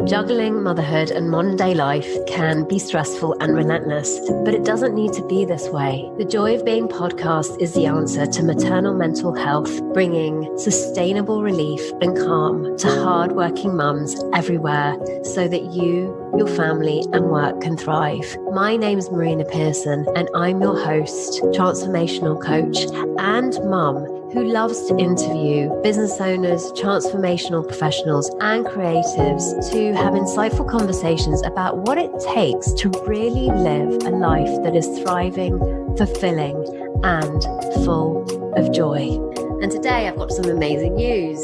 Juggling motherhood and modern day life can be stressful and relentless, but it doesn't need to be this way. The Joy of Being podcast is the answer to maternal mental health, bringing sustainable relief and calm to hardworking mums everywhere so that you, your family and work can thrive. My name's Marina Pearson and I'm your host, transformational coach and mum who loves to interview business owners, transformational professionals and creatives to have insightful conversations about what it takes to really live a life that is thriving, fulfilling and full of joy. And today I've got some amazing news.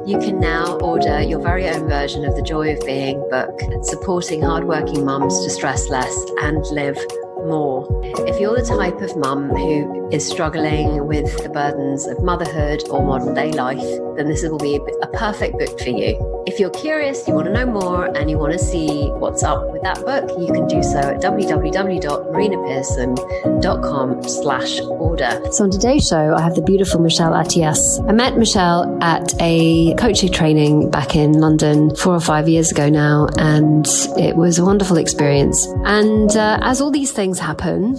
You can now order your very own version of the Joy of Being book, supporting hardworking mums to stress less and live more. If you're the type of mum who is struggling with the burdens of motherhood or modern day life, then this will be a perfect book for you. If you're curious, you want to know more and you want to see what's up with that book, you can do so at www.marinapearson.com/order. So on today's show, I have the beautiful Michele Attias. I met Michele at a coaching training back in London 4 or 5 years ago now, and it was a wonderful experience. And as all these things happen,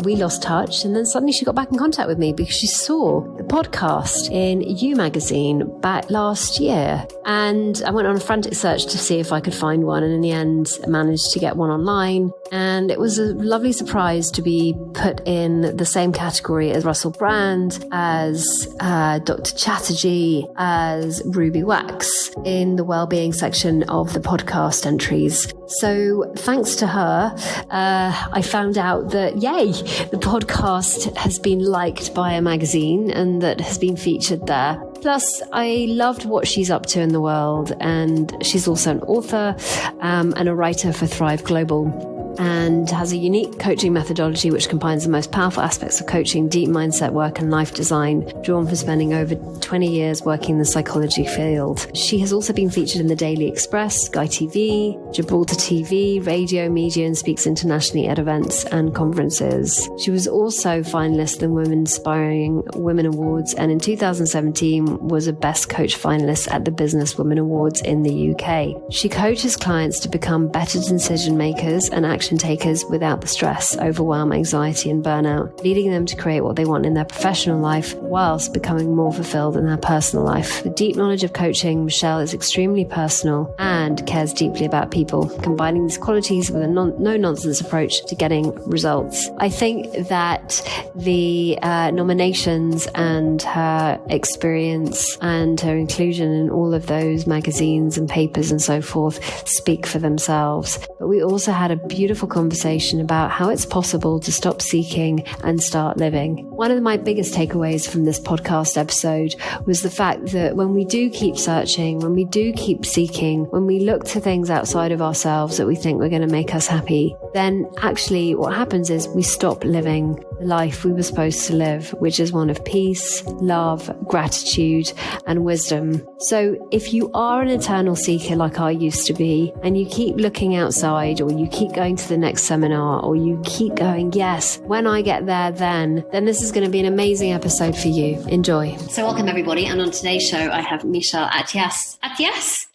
we lost touch, and then suddenly she got back in contact with me because she saw the podcast in You magazine back last year. And I went on a frantic search to see if I could find one, and in the end managed to get one online. And it was a lovely surprise to be put in the same category as Russell Brand, as Dr. Chatterjee, as Ruby Wax in the wellbeing section of the podcast entries. So thanks to her, I found out that, yay, the podcast has been liked by a magazine and that has been featured there. Plus, I loved what she's up to in the world, and she's also an author and a writer for Thrive Global, and has a unique coaching methodology which combines the most powerful aspects of coaching, deep mindset work and life design, drawn from spending over 20 years working in the psychology field. She has also been featured in the Daily Express, Sky TV, Gibraltar TV, radio, media, and speaks internationally at events and conferences. She was also finalist in Women Inspiring Women Awards, and in 2017 was a Best Coach finalist at the Business Women Awards in the UK. She coaches clients to become better decision makers and action takers without the stress, overwhelm, anxiety and burnout, leading them to create what they want in their professional life whilst becoming more fulfilled in their personal life. With deep knowledge of coaching, Michele is extremely personal and cares deeply about people, combining these qualities with a no-nonsense approach to getting results. I think that the nominations and her experience and her inclusion in all of those magazines and papers and so forth speak for themselves. But we also had a beautiful conversation about how it's possible to stop seeking and start living. One of my biggest takeaways from this podcast episode was the fact that when we do keep searching, when we do keep seeking, when we look to things outside of ourselves that we think we're going to make us happy, then actually what happens is we stop living the life we were supposed to live, which is one of peace, love, gratitude, and wisdom. So if you are an eternal seeker like I used to be, and you keep looking outside, or you keep going to the next seminar, or you keep going, yes, when I get there, then this is going to be an amazing episode for you. Enjoy. So welcome everybody. And on today's show, I have Michele Attias. Attias?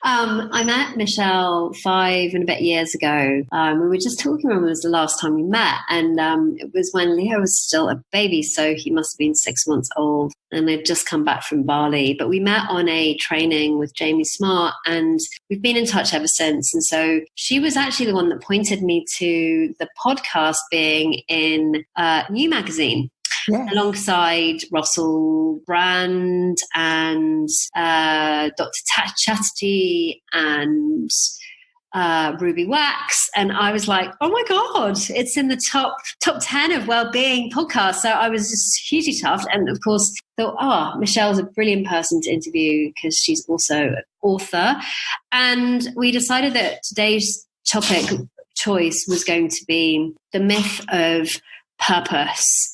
I met Michele 5 and a bit years ago. We were just talking when it was the last time we met, and it was when Leo was still a baby, so he must have been 6 months old, and I'd just come back from Bali. But we met on a training with Jamie Smart, and we've been in touch ever since. And so she was actually the one that pointed me to the podcast being in New magazine. Yes. Alongside Russell Brand and Dr. Chatterjee and Ruby Wax. And I was like, oh my God, it's in the top 10 of wellbeing podcasts. So I was just hugely chuffed. And of course, thought, Michelle's a brilliant person to interview because she's also an author. And we decided that today's topic choice was going to be the myth of purpose,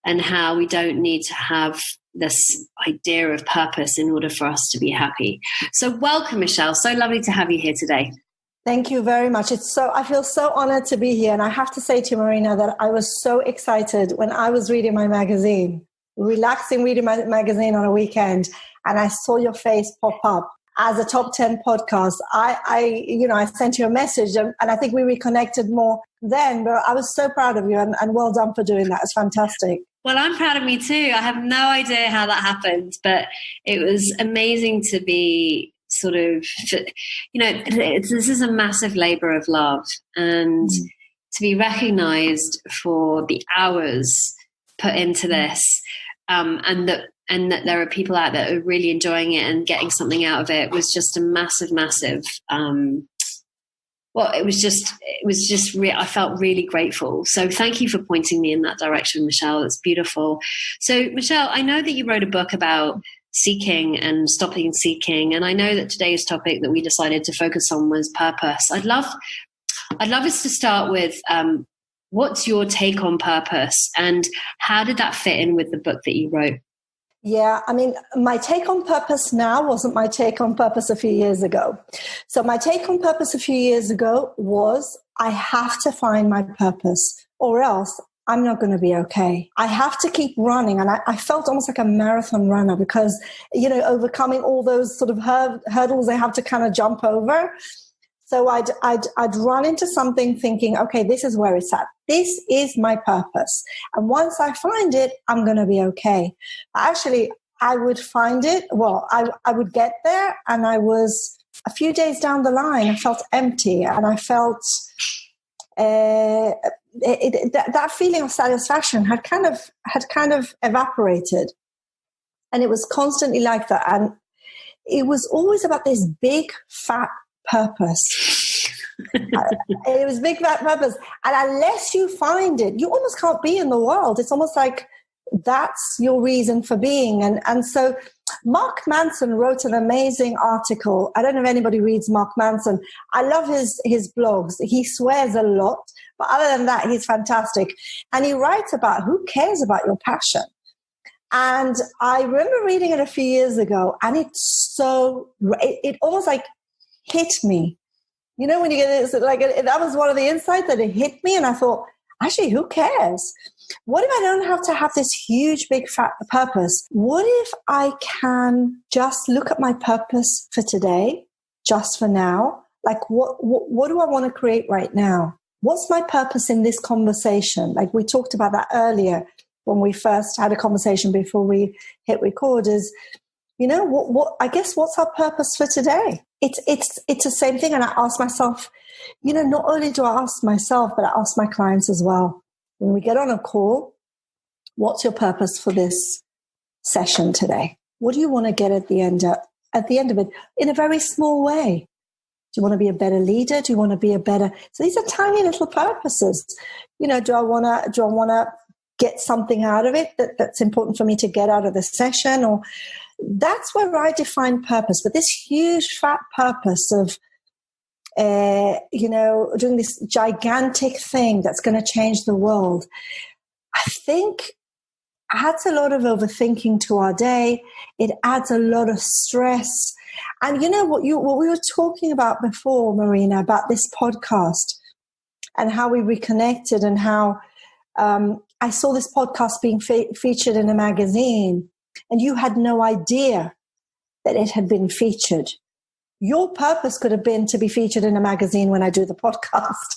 and how we don't need to have this idea of purpose in order for us to be happy. So welcome, Michele. So lovely to have you here today. Thank you very much. I feel so honored to be here. And I have to say to Marina that I was so excited when I was reading my magazine, relaxing reading my magazine on a weekend, and I saw your face pop up. as a top 10 podcast. I sent you a message and I think we reconnected more then, but I was so proud of you and well done for doing that. It's fantastic. Well, I'm proud of me too. I have no idea how that happened, but it was amazing to be sort of, this is a massive labor of love, and to be recognized for the hours put into this, and that there are people out there who are really enjoying it and getting something out of it was just a massive, I felt really grateful. So thank you for pointing me in that direction, Michele. It's beautiful. So Michele, I know that you wrote a book about seeking and stopping seeking. And I know that today's topic that we decided to focus on was purpose. I'd love us to start with, what's your take on purpose and how did that fit in with the book that you wrote? Yeah, I mean, my take on purpose now wasn't my take on purpose a few years ago. So my take on purpose a few years ago was I have to find my purpose or else I'm not going to be okay. I have to keep running. And I felt almost like a marathon runner because, overcoming all those sort of hurdles I have to kind of jump over. So I'd run into something thinking, okay, this is where it's at. This is my purpose. And once I find it, I'm going to be okay. Actually, I would find it. Well, I would get there and I was a few days down the line, I felt empty and I felt that feeling of satisfaction had kind of evaporated. And it was constantly like that. And it was always about this big, fat purpose. It was big fat purpose, and unless you find it, you almost can't be in the world. It's almost like that's your reason for being. And so Mark Manson wrote an amazing article. I don't know if anybody reads Mark Manson. I love his blogs. He swears a lot, but other than that, he's fantastic. And he writes about who cares about your passion. And I remember reading it a few years ago, and it almost like hit me. When you get it, like that was one of the insights that it hit me, and I thought, actually, who cares? What if I don't have to have this huge, big, fat purpose? What if I can just look at my purpose for today, just for now? Like, what do I want to create right now? What's my purpose in this conversation? Like we talked about that earlier when we first had a conversation before we hit record. Is I guess what's our purpose for today? It's the same thing. And I ask myself, not only do I ask myself, but I ask my clients as well. When we get on a call, what's your purpose for this session today? What do you want to get at the end of it in a very small way? Do you want to be a better leader? Do you want to be so these are tiny little purposes. Do I want to get something out of it that's important for me to get out of the session? Or that's where I define purpose. But this huge fat purpose of, doing this gigantic thing that's going to change the world, I think adds a lot of overthinking to our day. It adds a lot of stress. And what we were talking about before, Marina, about this podcast and how we reconnected and how I saw this podcast being featured in a magazine, and you had no idea that it had been featured. Your purpose could have been to be featured in a magazine when I do the podcast,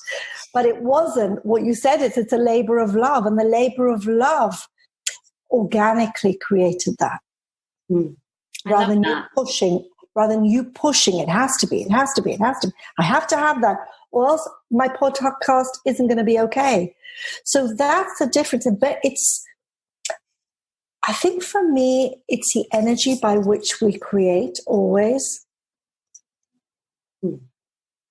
but it wasn't. What you said is it's a labor of love, and the labor of love organically created that. Rather than you pushing, it has to be. I have to have that, or else my podcast isn't going to be okay. So that's the difference. But I think for me, it's the energy by which we create always.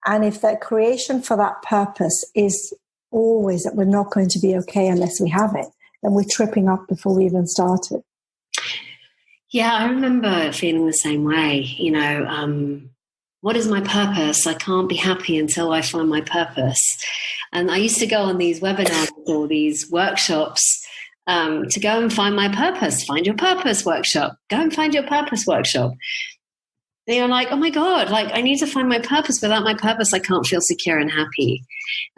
And if that creation for that purpose is always that we're not going to be okay unless we have it, then we're tripping up before we even started. Yeah, I remember feeling the same way. What is my purpose? I can't be happy until I find my purpose. And I used to go on these webinars or these workshops to go and find my purpose. Find your purpose workshop. Go and find your purpose workshop. They are like, oh my God, like I need to find my purpose. Without my purpose, I can't feel secure and happy.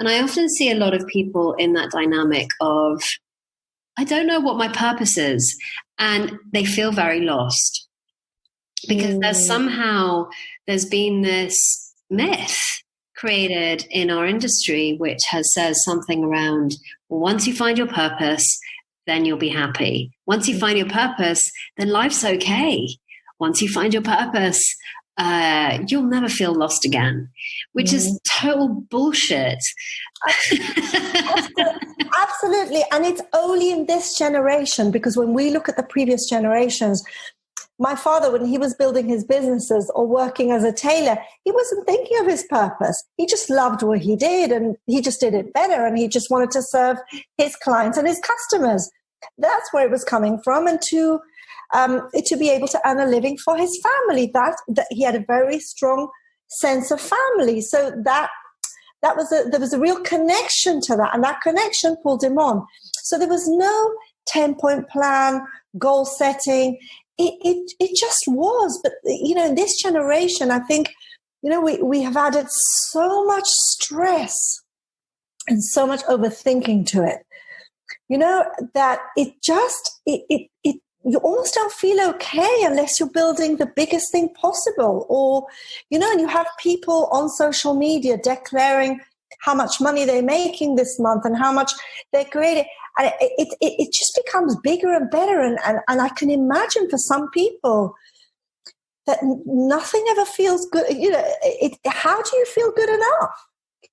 And I often see a lot of people in that dynamic of, I don't know what my purpose is. And they feel very lost. because there's been this myth created in our industry which has says something around, well, once you find your purpose, then you'll be happy. Once you find your purpose, then life's okay. Once you find your purpose, you'll never feel lost again, which is total bullshit. Absolutely. And it's only in this generation, because when we look at the previous generations, my father, when he was building his businesses or working as a tailor, he wasn't thinking of his purpose. He just loved what he did, and he just did it better, and he just wanted to serve his clients and his customers. That's where it was coming from. And to be able to earn a living for his family, that he had a very strong sense of family. So there was a real connection to that, and that connection pulled him on. So there was no 10-point plan, goal setting. It just was. But, in this generation, I think, we have added so much stress and so much overthinking to it, that you almost don't feel okay unless you're building the biggest thing possible. Or, and you have people on social media declaring how much money they're making this month and how much they're creating. And it just becomes bigger and better. And I can imagine for some people that nothing ever feels good. How do you feel good enough?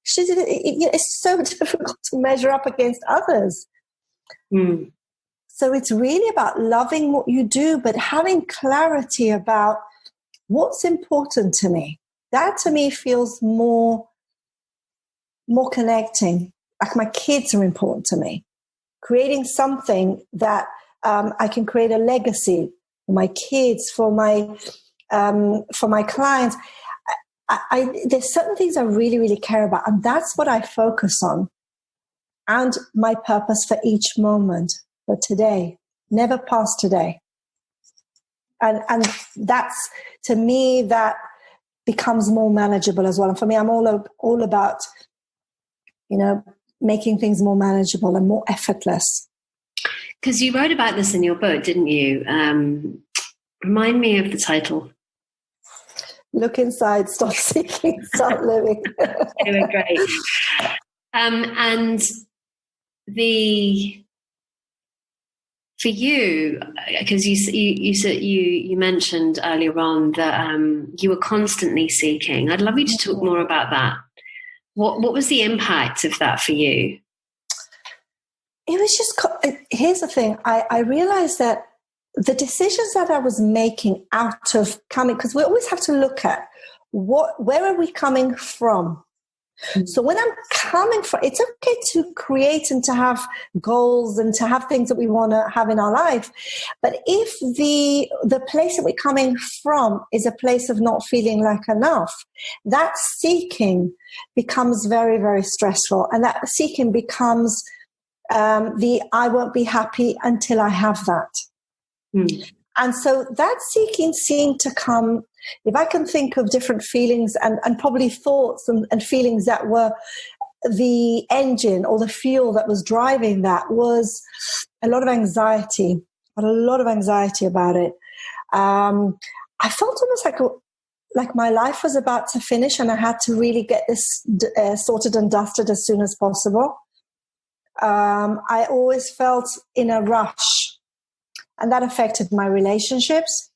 It's so difficult to measure up against others. Mm. So it's really about loving what you do, but having clarity about what's important to me. That to me feels more connecting. Like my kids are important to me. Creating something that I can create a legacy for my kids, for my clients. There's certain things I really, really care about, and that's what I focus on. And my purpose for each moment. For today, never past today. And that's, to me, that becomes more manageable as well. And for me, I'm all about, making things more manageable and more effortless. Because you wrote about this in your book, didn't you? Remind me of the title. Look inside, stop seeking, start living. They were great. And for you, because you mentioned earlier on that you were constantly seeking. I'd love you to talk more about that. What was the impact of that for you? It was just, here's the thing. I realized that the decisions that I was making out of coming, because we always have to look at where are we coming from? So when I'm coming from, it's okay to create and to have goals and to have things that we want to have in our life. But if the place that we're coming from is a place of not feeling like enough, that seeking becomes very, very stressful. And that seeking becomes I won't be happy until I have that. Mm. And so that seeking seemed to come, if I can think of different feelings and probably thoughts and feelings that were the engine or the fuel that was driving that, was a lot of anxiety. I had a lot of anxiety about it. I felt almost like my life was about to finish and I had to really get this sorted and dusted as soon as possible. I always felt in a rush. And that affected my relationships.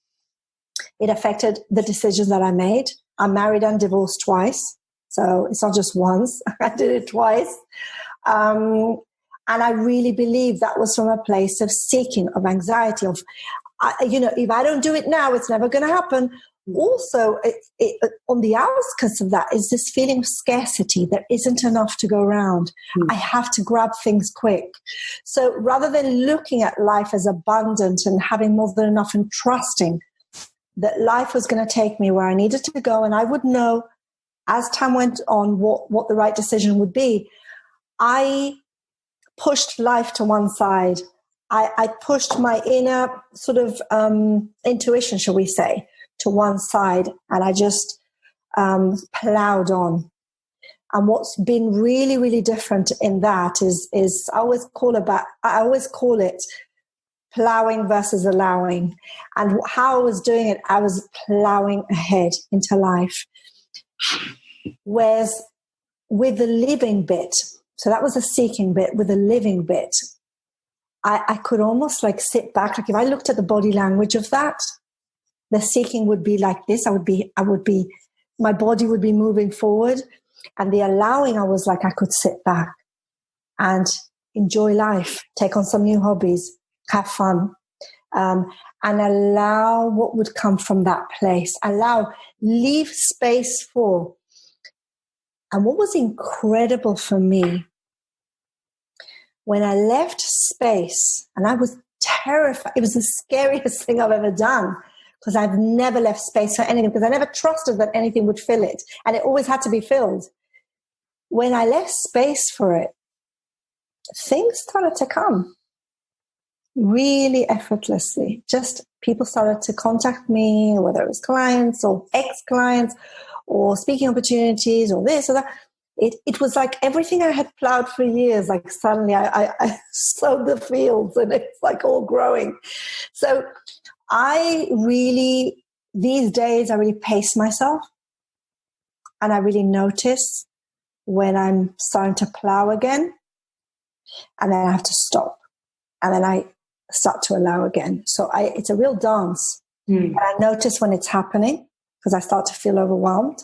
It affected the decisions that I made. I'm married and divorced twice. So it's not just once. I did it twice. And I really believe that was from a place of seeking, of anxiety, of, if I don't do it now, it's never going to happen. Also, on the outskirts of that is this feeling of scarcity. There isn't enough to go around. I have to grab things quick. So rather than looking at life as abundant and having more than enough and trusting that life was going to take me where I needed to go, and I would know as time went on what the right decision would be, I pushed life to one side. I pushed my inner sort of intuition, shall we say, to one side, and I just plowed on. And what's been really, really different in that is I always call it plowing versus allowing. And how I was doing it, I was plowing ahead into life. Whereas with the living bit, so that was the seeking bit, with the living bit, I could almost like sit back. Like if I looked at the body language of that, the seeking would be like this. My body would be moving forward. And the allowing, I was like, I could sit back and enjoy life, take on some new hobbies, have fun, and allow what would come from that place. Leave space for. And what was incredible for me, when I left space, and I was terrified, it was the scariest thing I've ever done, because I've never left space for anything, because I never trusted that anything would fill it. And it always had to be filled. When I left space for it, things started to come really effortlessly. Just people started to contact me, whether it was clients or ex-clients or speaking opportunities or this or that. It was like everything I had plowed for years, like suddenly I sowed the fields and it's like all growing. So these days, I really pace myself, and I really notice when I'm starting to plow again, and then I have to stop, and then I start to allow again. So it's a real dance. And I notice when it's happening, because I start to feel overwhelmed,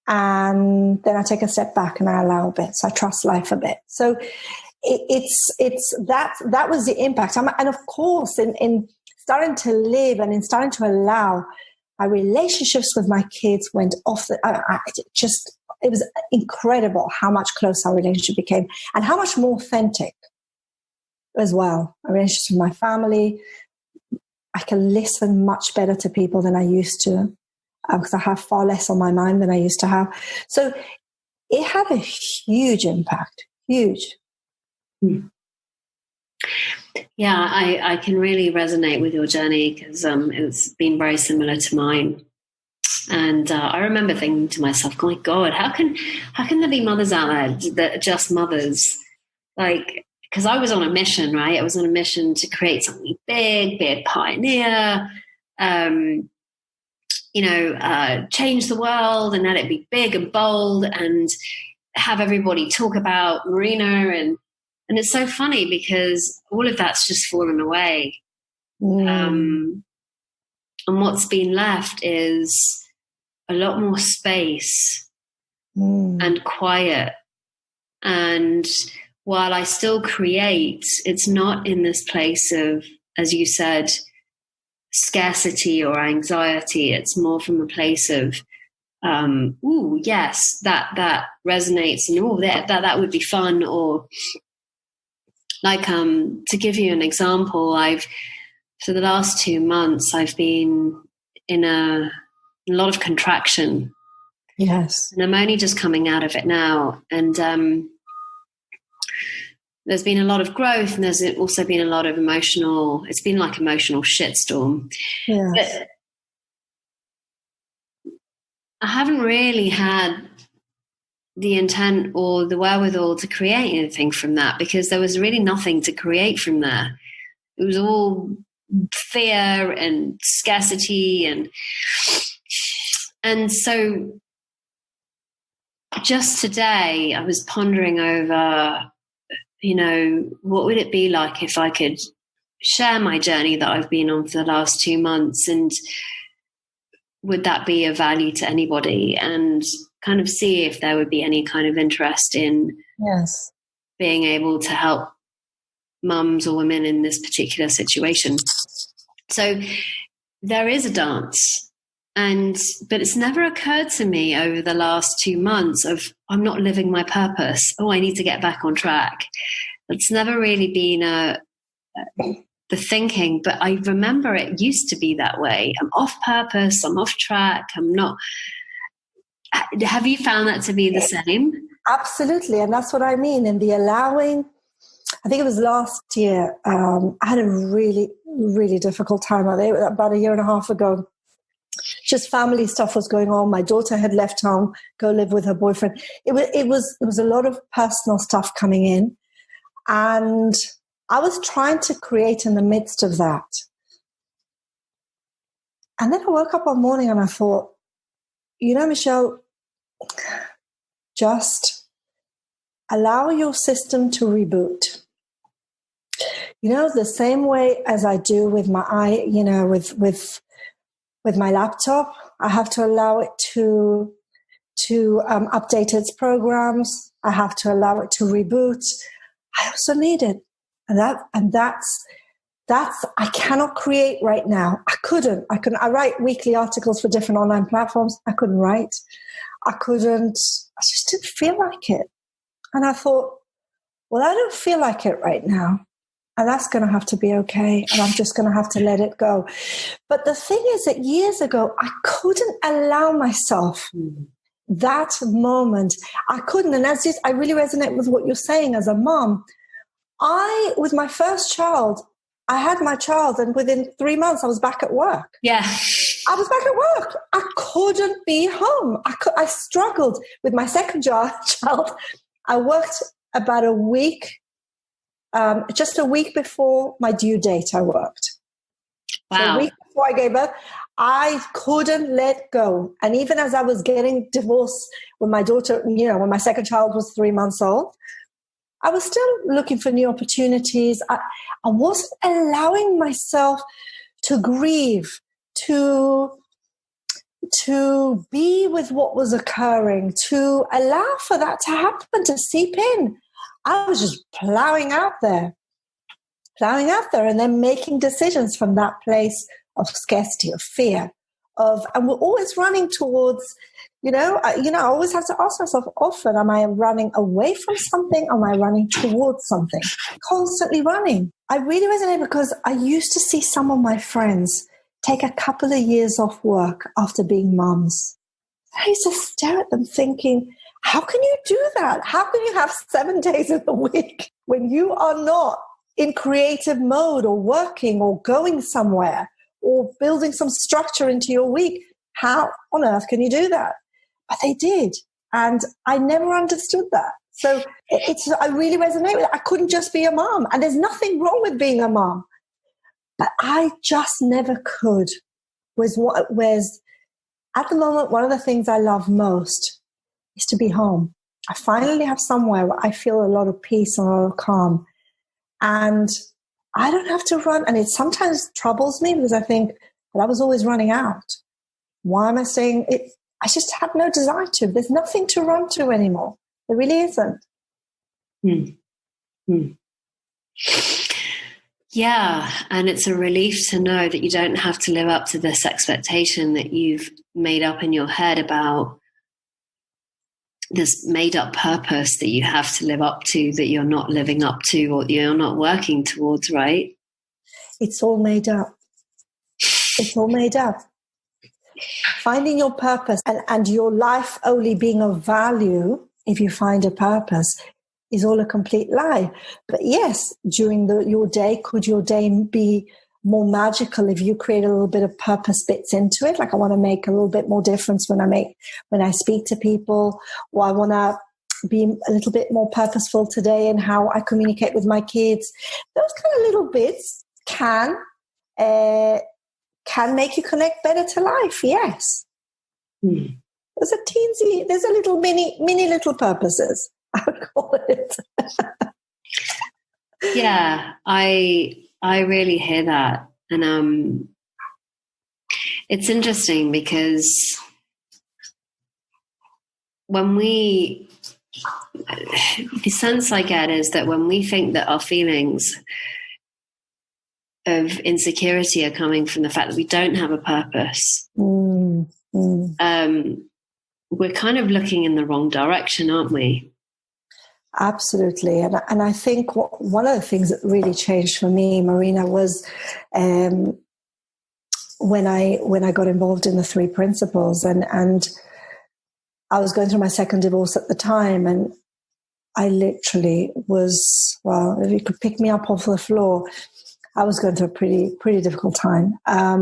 and then I take a step back and I allow a bit. So I trust life a bit. So that was the impact. And of course, in starting to live and in starting to allow, my relationships with my kids went off. It was incredible how much closer our relationship became, and how much more authentic as well. Our relationships with my family, I can listen much better to people than I used to, because I have far less on my mind than I used to have. So it had a huge impact, huge. Yeah, I can really resonate with your journey, because it's been very similar to mine. And I remember thinking to myself, oh my God, how can there be mothers out there that are just mothers? Like, because I was on a mission, right? I was on a mission to create something big, be a pioneer, change the world, and let it be big and bold, and have everybody talk about Marina. And it's so funny, because all of that's just fallen away. And what's been left is a lot more space and quiet. And while I still create, it's not in this place of, as you said, scarcity or anxiety. It's more from a place of, yes, that resonates, and that would be fun. Or like, to give you an example, for the last 2 months, I've been in a lot of contraction. Yes. And I'm only just coming out of it now. And there's been a lot of growth, and there's also been a lot of emotional shitstorm. Yes. But I haven't really had the intent or the wherewithal to create anything from that, because there was really nothing to create from there. It was all fear and scarcity. And so just today I was pondering over, what would it be like if I could share my journey that I've been on for the last 2 months, and would that be of value to anybody, and kind of see if there would be any kind of interest in being able to help mums or women in this particular situation. So there is a dance. But it's never occurred to me over the last 2 months of, I'm not living my purpose. Oh, I need to get back on track. It's never really been the thinking, but I remember it used to be that way. I'm off purpose. I'm off track. I'm not. Have you found that to be the same? Absolutely. And that's what I mean. In the allowing, I think it was last year, I had a really, really difficult time. About a year and a half ago. Just family stuff was going on. My daughter had left home, go live with her boyfriend. It was a lot of personal stuff coming in, and I was trying to create in the midst of that. And then I woke up one morning and I thought, Michele, just allow your system to reboot. The same way as I do with my with my laptop, I have to allow it to update its programs. I have to allow it to reboot. I also need it. And that's I cannot create right now. I couldn't. I write weekly articles for different online platforms. I couldn't write. I just didn't feel like it. And I thought, well, I don't feel like it right now. And that's going to have to be okay. And I'm just going to have to let it go. But the thing is that years ago, I couldn't allow myself that moment. I couldn't. And I really resonate with what you're saying as a mom. With my first child, I had my child, and within 3 months, I was back at work. Yeah. I was back at work. I couldn't be home. I struggled with my second child. I worked about a week, just a week before my due date, I worked. Wow. So a week before I gave birth, I couldn't let go. And even as I was getting divorced when my daughter, when my second child was 3 months old, I was still looking for new opportunities. I wasn't allowing myself to grieve, to be with what was occurring, to allow for that to happen, to seep in. I was just plowing out there, and then making decisions from that place of scarcity, of fear, and we're always running towards, I always have to ask myself often, am I running away from something? Am I running towards something? Constantly running. I really resonate because I used to see some of my friends take a couple of years off work after being mums. I used to stare at them thinking, how can you do that? How can you have 7 days in the week when you are not in creative mode or working or going somewhere or building some structure into your week? How on earth can you do that? But they did. And I never understood that. So I really resonate with it. I couldn't just be a mom. And there's nothing wrong with being a mom. But I just never could. Whereas at the moment, one of the things I love most is to be home. I finally have somewhere where I feel a lot of peace and a lot of calm. And I don't have to run. And it sometimes troubles me because I think, but I was always running out. Why am I saying it? I just have no desire to. There's nothing to run to anymore. There really isn't. Yeah, and it's a relief to know that you don't have to live up to this expectation that you've made up in your head about this made-up purpose that you have to live up to, that you're not living up to or you're not working towards, right? It's all made up. It's all made up. Finding your purpose and your life only being of value if you find a purpose is all a complete lie. But yes, during your day, could your day be more magical if you create a little bit of purpose bits into it? Like I want to make a little bit more difference when I speak to people, or I want to be a little bit more purposeful today in how I communicate with my kids. Those kind of little bits can make you connect better to life. Yes. There's a little mini little purposes, I would call it. Yeah, I really hear that. And it's interesting because the sense I get is that when we think that our feelings of insecurity are coming from the fact that we don't have a purpose, we're kind of looking in the wrong direction, aren't we? Absolutely. And I think one of the things that really changed for me, Marina, was when I got involved in the 3 principles, and I was going through my second divorce at the time, and I literally was, well, if you could pick me up off the floor, I was going through a pretty difficult time. I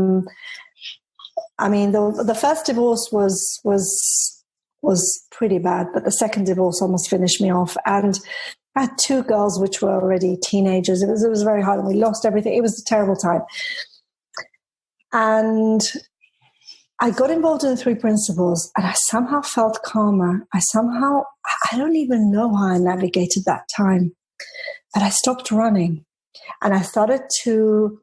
mean, the first divorce was pretty bad, but the second divorce almost finished me off. And I had 2 girls which were already teenagers. It was very hard, and we lost everything. It was a terrible time. And I got involved in the 3 principles, and I somehow felt calmer. I don't even know how I navigated that time, but I stopped running, and I started to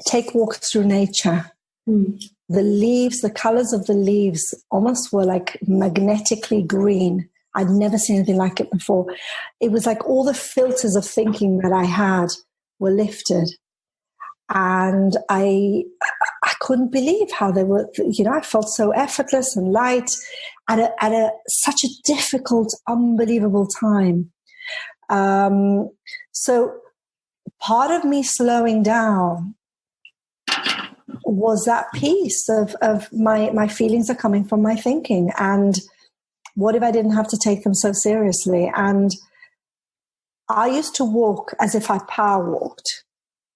take walks through nature. The leaves, the colors of the leaves almost were like magnetically green. I'd never seen anything like it before. It was like all the filters of thinking that I had were lifted. And I couldn't believe how they were, I felt so effortless and light at such a difficult, unbelievable time. So part of me slowing down was that piece of my feelings are coming from my thinking. And what if I didn't have to take them so seriously? And I used to walk as if I power walked,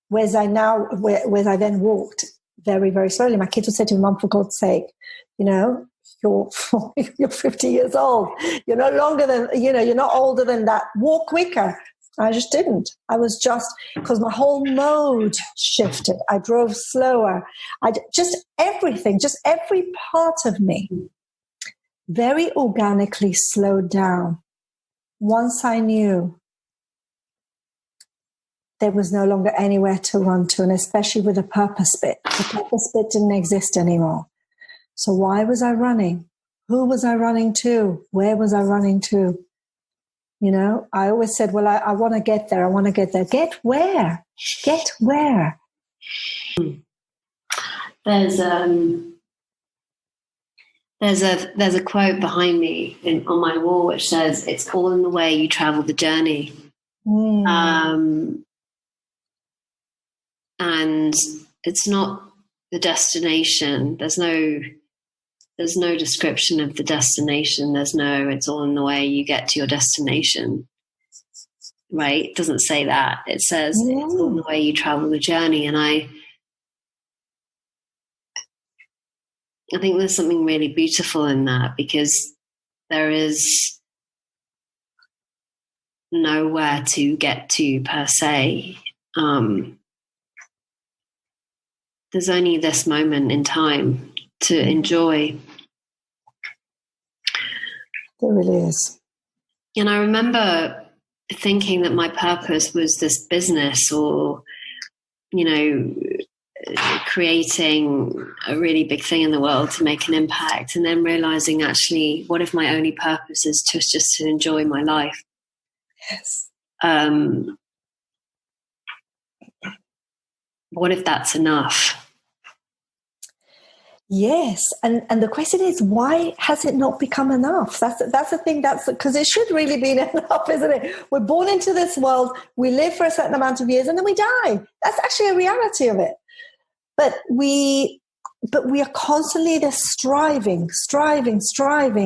whereas I then walked very, very slowly. My kids would say to me, Mum, for God's sake, you're 50 years old. You're no longer than, you're not older than that. Walk quicker. I just didn't. I was because my whole mode shifted. I drove slower. Everything, just every part of me very organically slowed down once I knew there was no longer anywhere to run to, and especially with the purpose bit. The purpose bit didn't exist anymore. So why was I running? Who was I running to? Where was I running to? I always said, well, I want to get there. I want to get there. Get where? Get where? There's a quote behind me on my wall which says, "It's all in the way you travel the journey." And it's not the destination. There's no description of the destination. It's all in the way you get to your destination. Right? It doesn't say that. It says it's all in the way you travel the journey. And I think there's something really beautiful in that, because there is nowhere to get to per se. There's only this moment in time to enjoy. There really is. And I remember thinking that my purpose was this business, or, creating a really big thing in the world to make an impact, and then realizing, actually, what if my only purpose is just to enjoy my life? Yes. What if that's enough? Yes, and the question is, why has it not become enough? That's the thing. Because it should really be enough, isn't it? We're born into this world, we live for a certain amount of years, and then we die. That's actually a reality of it. But we are constantly there striving,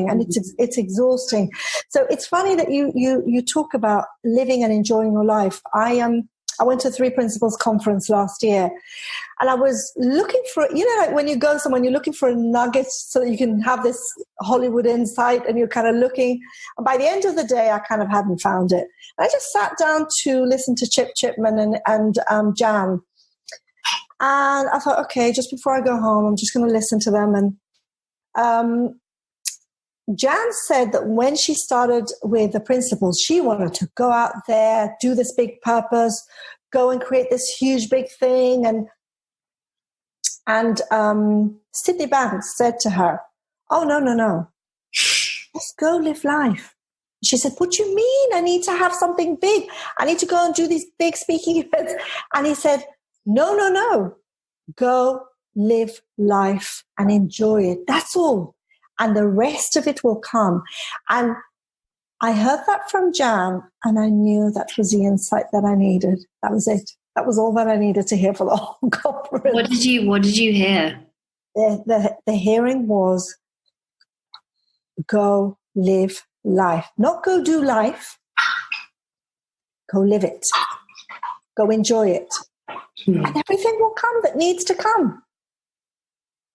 and it's exhausting. So it's funny that you talk about living and enjoying your life. I went to a 3 Principles conference last year, and I was looking for, like when you go somewhere, you're looking for a nugget so that you can have this Hollywood insight, and you're kind of looking. And by the end of the day, I kind of hadn't found it. And I just sat down to listen to Chip Chipman and Jan. And I thought, okay, just before I go home, I'm just going to listen to them. And Jan said that when she started with the principles, she wanted to go out there, do this big purpose, go and create this huge big thing. And Sydney Banks said to her, oh, no. Just go live life. She said, what do you mean? I need to have something big. I need to go and do these big speaking events. And he said, no. Go live life and enjoy it. That's all. And the rest of it will come. And I heard that from Jan, and I knew that was the insight that I needed. That was it. That was all that I needed to hear for the whole conference. What did you hear? The hearing was, go live life. Not go do life. Go live it. Go enjoy it. And everything will come that needs to come.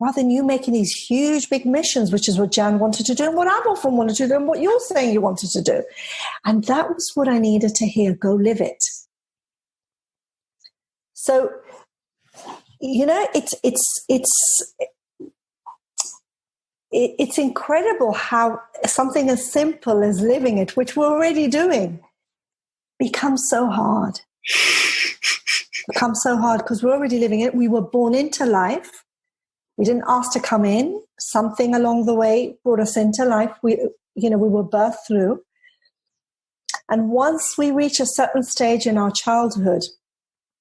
rather than you making these huge, big missions, which is what Jan wanted to do and what I've often wanted to do and what you're saying you wanted to do. And that was what I needed to hear. Go live it. So, it's incredible how something as simple as living it, which we're already doing, becomes so hard. Becomes so hard because we're already living it. We were born into life. We didn't ask to come in. Something along the way brought us into life. We were birthed through. And once we reach a certain stage in our childhood,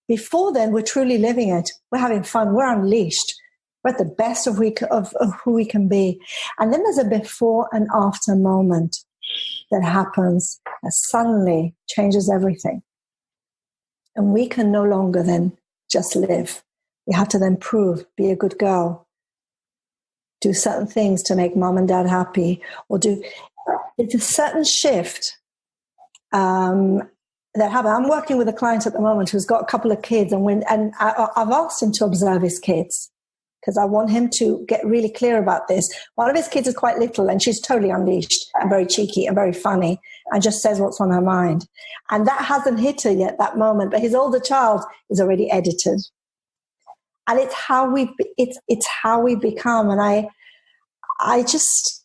before then, we're truly living it. We're having fun. We're unleashed. We're at the best of who we can be. And then there's a before and after moment that happens that suddenly changes everything. And we can no longer then just live. We have to then prove, be a good girl, do certain things to make mom and dad happy, it's a certain shift that happen. I'm working with a client at the moment who's got a couple of kids, and I've asked him to observe his kids because I want him to get really clear about this. One of his kids is quite little, and she's totally unleashed and very cheeky and very funny and just says what's on her mind. And that hasn't hit her yet, that moment. But his older child is already edited, and it's how we become. And I just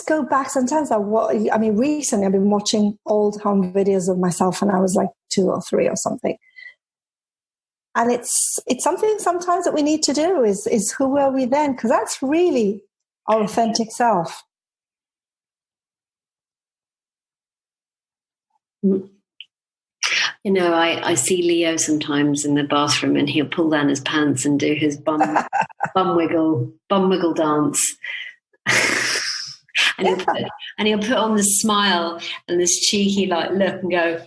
go back sometimes. Recently I've been watching old home videos of myself, and I was like 2 or 3 or something. And it's something sometimes that we need to do is who were we then? Because that's really our authentic self. I see Leo sometimes in the bathroom, and he'll pull down his pants and do his bum wiggle dance. And he'll put on this smile and this cheeky look and go.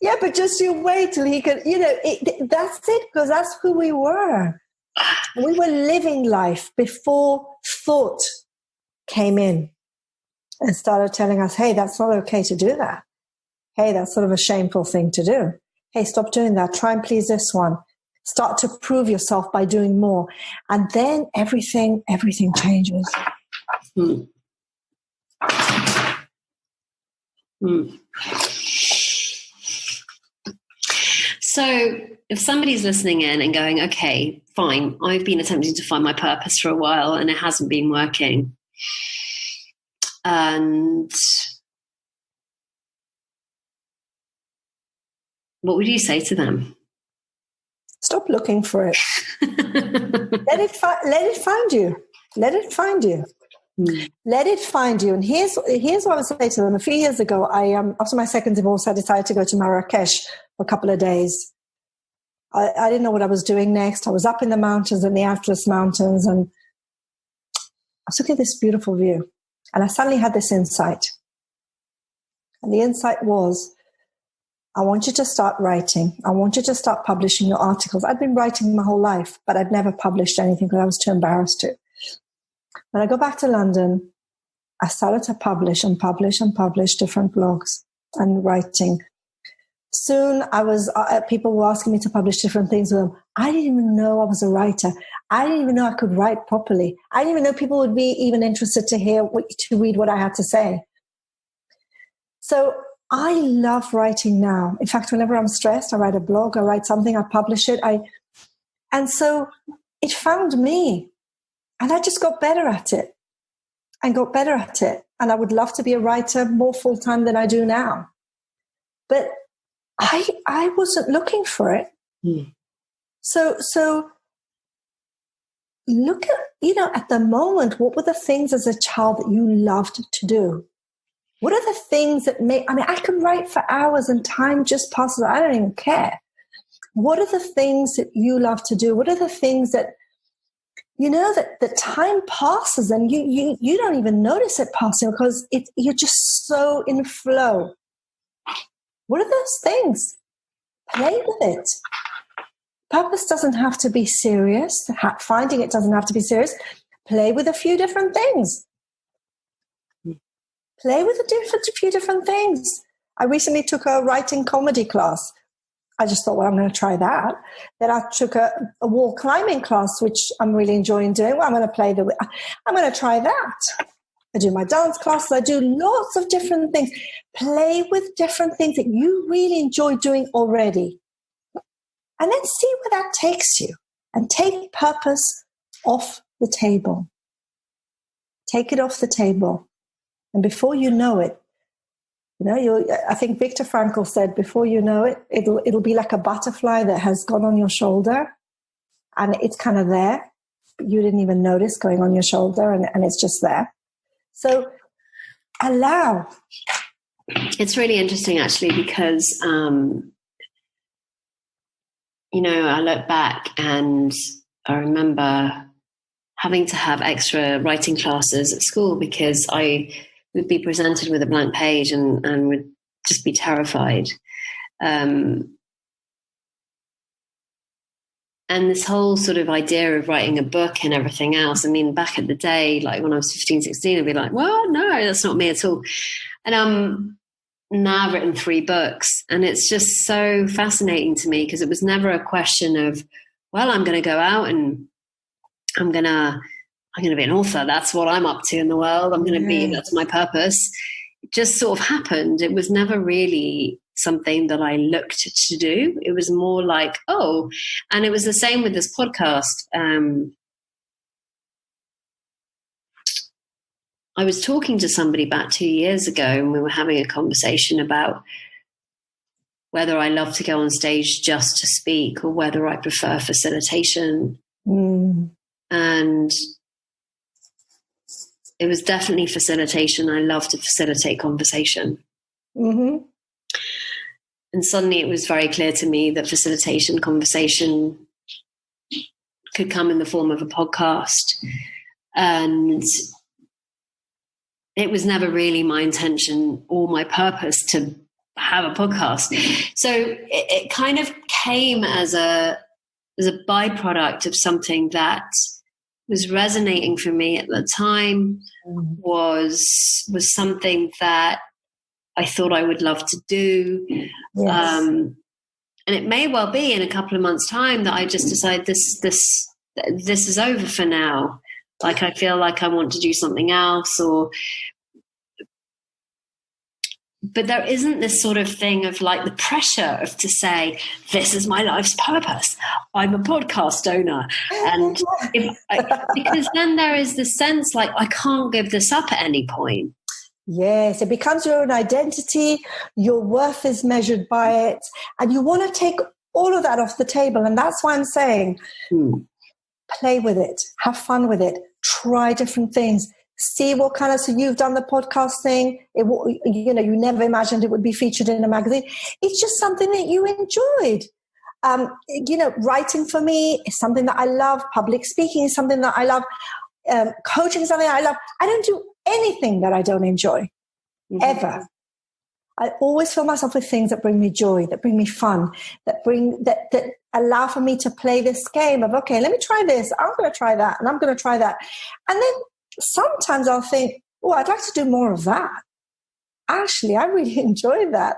Yeah, but just you wait till he can. That's it, because that's who we were. We were living life before thought came in and started telling us, "Hey, that's not okay to do that. Hey, that's sort of a shameful thing to do. Hey, stop doing that. Try and please this one." Start to prove yourself by doing more. And then everything changes. Mm. Mm. So if somebody's listening in and going, okay, fine, I've been attempting to find my purpose for a while and it hasn't been working. And what would you say to them? Stop looking for it. Let it find you. Let it find you. Mm. Let it find you. And here's what I would say to them. A few years ago, after my second divorce, I decided to go to Marrakesh for a couple of days. I didn't know what I was doing next. I was up in the mountains, in the Attias mountains, and I was looking at this beautiful view. And I suddenly had this insight. And the insight was, I want you to start writing. I want you to start publishing your articles. I'd been writing my whole life, but I'd never published anything because I was too embarrassed to. When I go back to London, I started to publish different blogs and writing. Soon people were asking me to publish different things with them. I didn't even know I was a writer. I didn't even know I could write properly. I didn't even know people would be even interested to read what I had to say. So I love writing now. In fact, whenever I'm stressed, I write a blog, I write something, I publish it. And so it found me. And I just got better at it. And I would love to be a writer more full-time than I do now. But I wasn't looking for it. Mm. So look at the moment, what were the things as a child that you loved to do? What are the things that I can write for hours and time just passes. I don't even care. What are the things that you love to do? What are the things that, that the time passes and you don't even notice it passing because you're just so in flow. What are those things? Play with it. Purpose doesn't have to be serious. Finding it doesn't have to be serious. Play with a few different things. Play with a few different things. I recently took a writing comedy class. I just thought, well, I'm going to try that. Then I took a wall climbing class, which I'm really enjoying doing. Well, I'm going to try that. I do my dance classes. I do lots of different things. Play with different things that you really enjoy doing already. And then see where that takes you. And take purpose off the table. Take it off the table. And before you know it, I think Viktor Frankl said, before you know it, it'll be like a butterfly that has gone on your shoulder, and it's kind of there. But you didn't even notice going on your shoulder, and it's just there. So allow. It's really interesting, actually, because, I look back and I remember having to have extra writing classes at school because I would be presented with a blank page and would just be terrified. And this whole sort of idea of writing a book and everything else, I mean, back at the day, like when I was 15, 16, I'd be like, well, no, that's not me at all. And now I've written 3 books, and it's just so fascinating to me because it was never a question of, well, I'm going to go out and I'm going to be an author. That's what I'm up to in the world. I'm going to be, that's my purpose. It just sort of happened. It was never really something that I looked to do. It was more like, and it was the same with this podcast. I was talking to somebody about 2 years ago, and we were having a conversation about whether I love to go on stage just to speak or whether I prefer facilitation. And it was definitely facilitation. I love to facilitate conversation. Mm-hmm. And suddenly it was very clear to me that facilitation conversation could come in the form of a podcast. And it was never really my intention or my purpose to have a podcast. So it kind of came as a byproduct of something that was resonating for me at the time, was something that I thought I would love to do. Yes. And it may well be in a couple of months' time that I just decide this is over for now. Like I feel like I want to do something else, but there isn't this sort of thing of like the pressure of to say, this is my life's purpose. I'm a podcast owner. And because then there is the sense like, I can't give this up at any point. Yes, it becomes your own identity. Your worth is measured by it. And you want to take all of that off the table. And that's why I'm saying, play with it, have fun with it, try different things. See what kind of, so you've done the podcast thing, you never imagined it would be featured in a magazine. It's just something that you enjoyed. Writing for me is something that I love. Public speaking is something that I love. Coaching is something I love. I don't do anything that I don't enjoy, ever. I always fill myself with things that bring me joy, that bring me fun, that allow for me to play this game of, okay, let me try this. I'm going to try that, and I'm going to try that. And then sometimes I'll think, I'd like to do more of that. Actually, I really enjoyed that.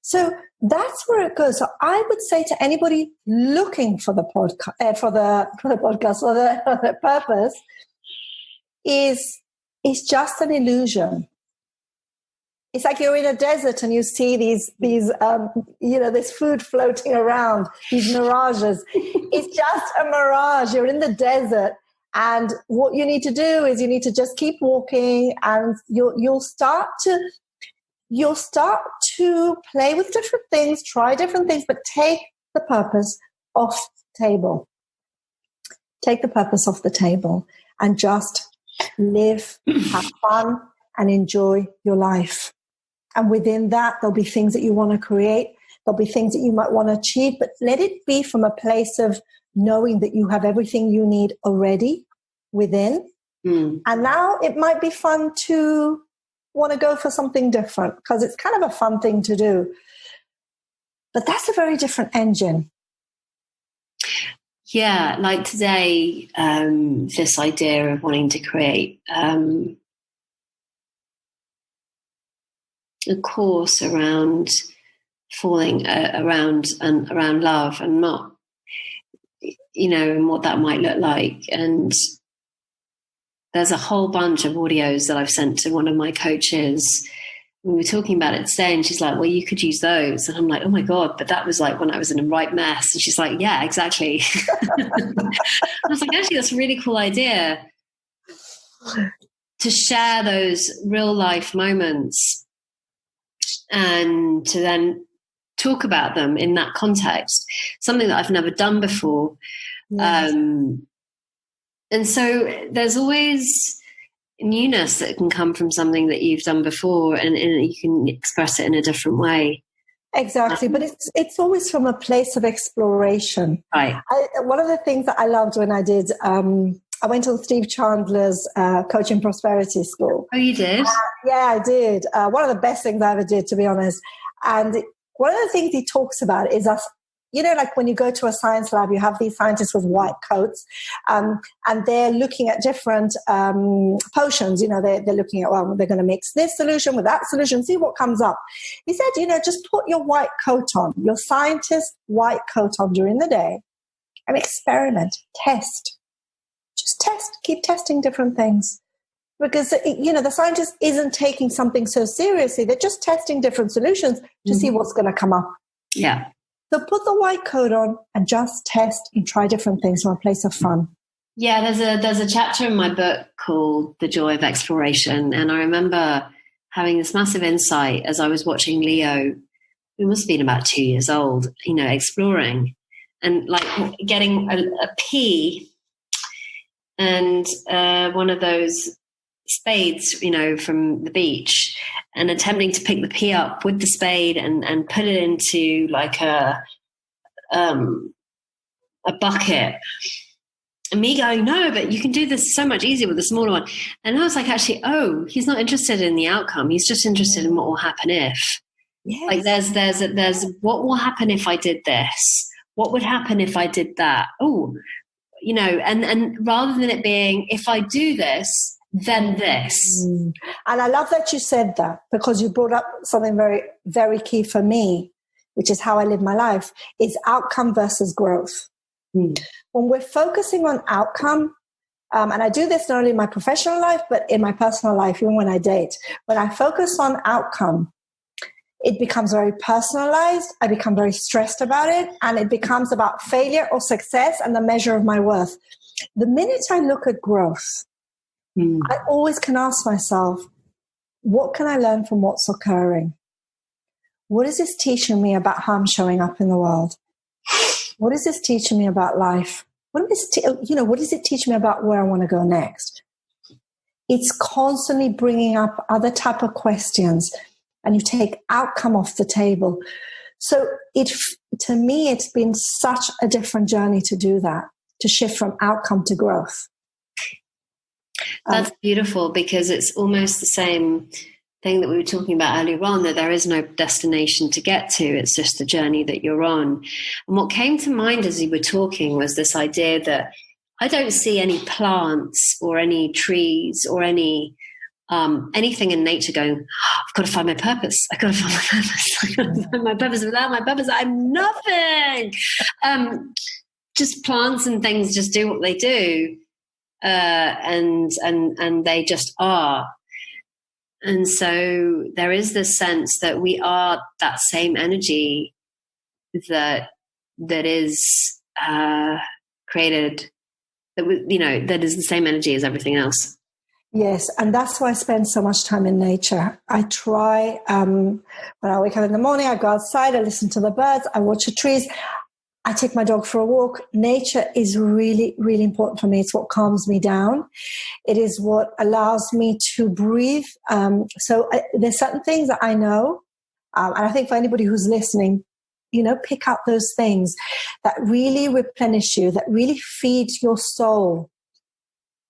So that's where it goes. So I would say to anybody looking for the podcast, for the podcast, or the purpose, is just an illusion. It's like you're in a desert and you see these this food floating around, these mirages. It's just a mirage. You're in the desert. And what you need to do is you need to just keep walking, and you'll start to play with different things, try different things, but take the purpose off the table. Take the purpose off the table and just live, have fun, and enjoy your life. And within that, there'll be things that you want to create. There'll be things that you might want to achieve, but let it be from a place of knowing that you have everything you need already within. And now it might be fun to want to go for something different because it's kind of a fun thing to do. But that's a very different engine. Yeah, like today, this idea of wanting to create a course around falling around love and not, and what that might look like. And there's a whole bunch of audios that I've sent to one of my coaches. We were talking about it today, and she's like, well, you could use those. And I'm like, oh my God, but that was like when I was in a right mess. And she's like, yeah, exactly. I was like, actually, that's a really cool idea to share those real life moments and to then talk about them in that context, something that I've never done before. Yes. And so there's always newness that can come from something that you've done before, and you can express it in a different way. Exactly. But it's always from a place of exploration. Right. One of the things that I loved when I did, I went on Steve Chandler's Coaching Prosperity School. Oh, you did? Yeah, I did. One of the best things I ever did, to be honest. And one of the things he talks about is us, like when you go to a science lab, you have these scientists with white coats, and they're looking at different potions. They're looking at, well, they're going to mix this solution with that solution, see what comes up. He said, just put your white coat on, your scientist white coat on during the day, and experiment, test. Just test, keep testing different things. Because, the scientist isn't taking something so seriously. They're just testing different solutions to see what's going to come up. Yeah. So put the white coat on and just test and try different things from a place of fun. Yeah, there's a chapter in my book called The Joy of Exploration. And I remember having this massive insight as I was watching Leo, who must have been about 2 years old, exploring and like getting a pea and one of those spades, from the beach, and attempting to pick the pea up with the spade and put it into like a bucket. And me going, no, but you can do this so much easier with a smaller one. And I was like, actually, he's not interested in the outcome. He's just interested in what will happen if. Yes. Like there's what will happen if I did this? What would happen if I did that? And rather than it being, if I do this, then this. And I love that you said that, because you brought up something very, very key for me, which is how I live my life, is outcome versus growth. When we're focusing on outcome, and I do this not only in my professional life, but in my personal life, even when I date, when I focus on outcome, it becomes very personalized. I become very stressed about it, and it becomes about failure or success and the measure of my worth. The minute I look at growth, I always can ask myself, what can I learn from what's occurring? What is this teaching me about how I'm showing up in the world? What is this teaching me about life? What is it teaching me about where I want to go next? It's constantly bringing up other type of questions, and you take outcome off the table. So to me, it's been such a different journey to do that, to shift from outcome to growth. That's beautiful, because it's almost the same thing that we were talking about earlier on, that there is no destination to get to. It's just the journey that you're on. And what came to mind as you were talking was this idea that I don't see any plants or any trees or any anything in nature going, I've got to find my purpose. I've got to find my purpose. I've got to find my purpose. Without my purpose, I'm nothing. Just plants and things just do what they do. And they just are. And so there is this sense that we are that same energy that is created, that is the same energy as everything else. Yes, and that's why I spend so much time in nature. I try, when I wake up in the morning, I go outside, I listen to the birds, I watch the trees, I take my dog for a walk. Nature is really, really important for me. It's what calms me down. It is what allows me to breathe. So there's certain things that I know, and I think for anybody who's listening, pick up those things that really replenish you, that really feed your soul,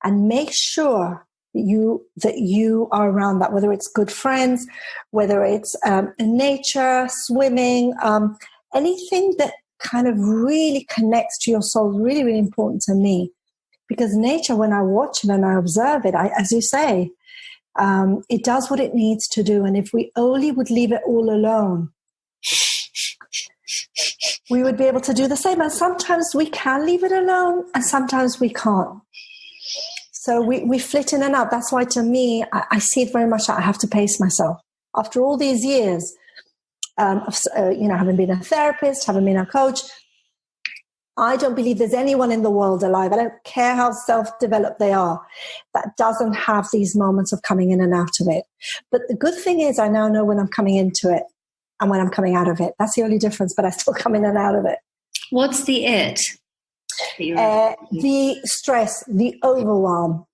and make sure that you are around that, whether it's good friends, whether it's in nature, swimming, anything that kind of really connects to your soul is really, really important to me, because nature, when I watch it and I observe it, as you say, it does what it needs to do. And if we only would leave it all alone, we would be able to do the same. And sometimes we can leave it alone and sometimes we can't. So we flit in and out. That's why to me, I see it very much that I have to pace myself. After all these years of having been a therapist, having been a coach, I don't believe there's anyone in the world alive, I don't care how self-developed they are, that doesn't have these moments of coming in and out of it. But the good thing is I now know when I'm coming into it and when I'm coming out of it. That's the only difference, but I still come in and out of it. What's the it? The stress, the overwhelm,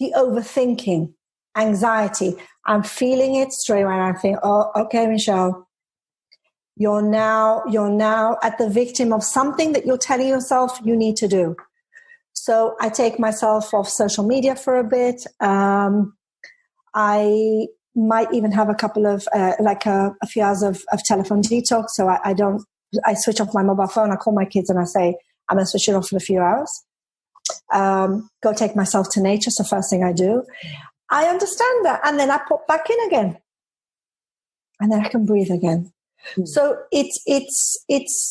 the overthinking, anxiety. I'm feeling it straight away. I think, oh, okay, Michele, you're now at the victim of something that you're telling yourself you need to do. So I take myself off social media for a bit. I might even have a couple of a few hours of telephone detox. So I switch off my mobile phone. I call my kids and I say, I'm going to switch it off for a few hours. Go take myself to nature. It's the first thing I do. I understand that. And then I pop back in again. And then I can breathe again. Mm. So it's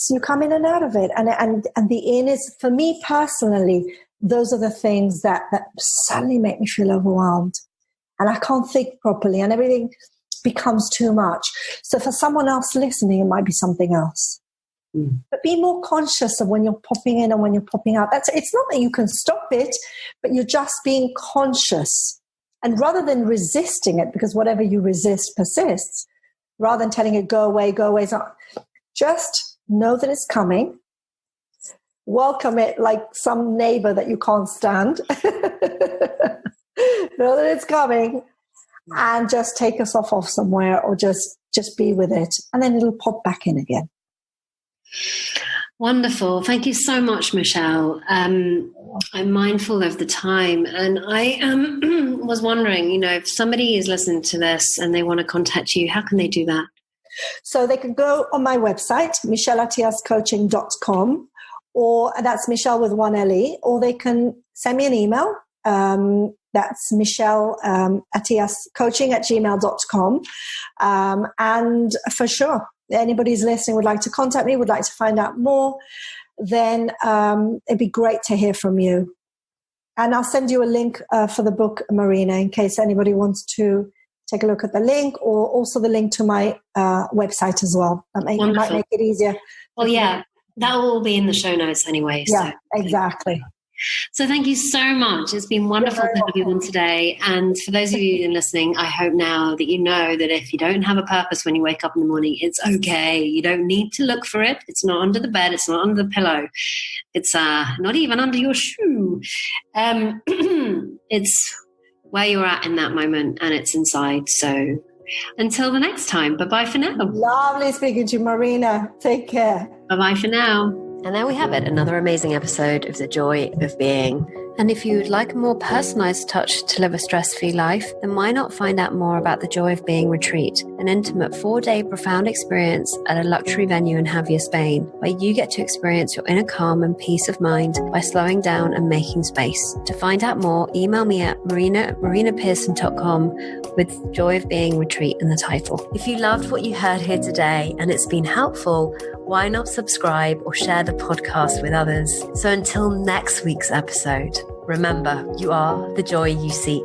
you come in and out of it. And the in is, for me personally, those are the things that suddenly make me feel overwhelmed. And I can't think properly and everything becomes too much. So for someone else listening, it might be something else. Mm. But be more conscious of when you're popping in and when you're popping out. It's not that you can stop it, but you're just being conscious. And rather than resisting it, because whatever you resist persists, rather than telling it, go away, just know that it's coming. Welcome it like some neighbor that you can't stand. Know that it's coming and just take yourself off somewhere or just be with it. And then it'll pop back in again. Wonderful. Thank you so much, Michele. I'm mindful of the time, and I was wondering, if somebody is listening to this and they want to contact you, how can they do that? So they can go on my website, michele@attiascoaching.com, or that's Michele with one L-E, or they can send me an email. That's michele@attiascoaching@gmail.com. And for sure, anybody's listening would like to contact me, would like to find out more, then it'd be great to hear from you. And I'll send you a link for the book, Marina, in case anybody wants to take a look at the link, or also the link to my website as well. That might make it easier. Well, yeah, that will all be in the show notes anyway. Yeah, so. Exactly. So thank you so much. It's been wonderful to have you on today. And for those of you listening, I hope now that you know that if you don't have a purpose when you wake up in the morning, it's okay. You don't need to look for it. It's not under the bed. It's not under the pillow. It's not even under your shoe. It's where you're at in that moment, and it's inside. So until the next time, bye-bye for now. Lovely speaking to you, Marina. Take care. Bye-bye for now. And there we have it, another amazing episode of The Joy of Being. And if you would like a more personalized touch to live a stress-free life, then why not find out more about the Joy of Being retreat, an intimate 4-day profound experience at a luxury venue in Havia, Spain, where you get to experience your inner calm and peace of mind by slowing down and making space. To find out more, email me at marina@marinapearson.com with Joy of Being retreat in the title. If you loved what you heard here today and it's been helpful, why not subscribe or share the podcast with others? So until next week's episode, remember, you are the joy you seek.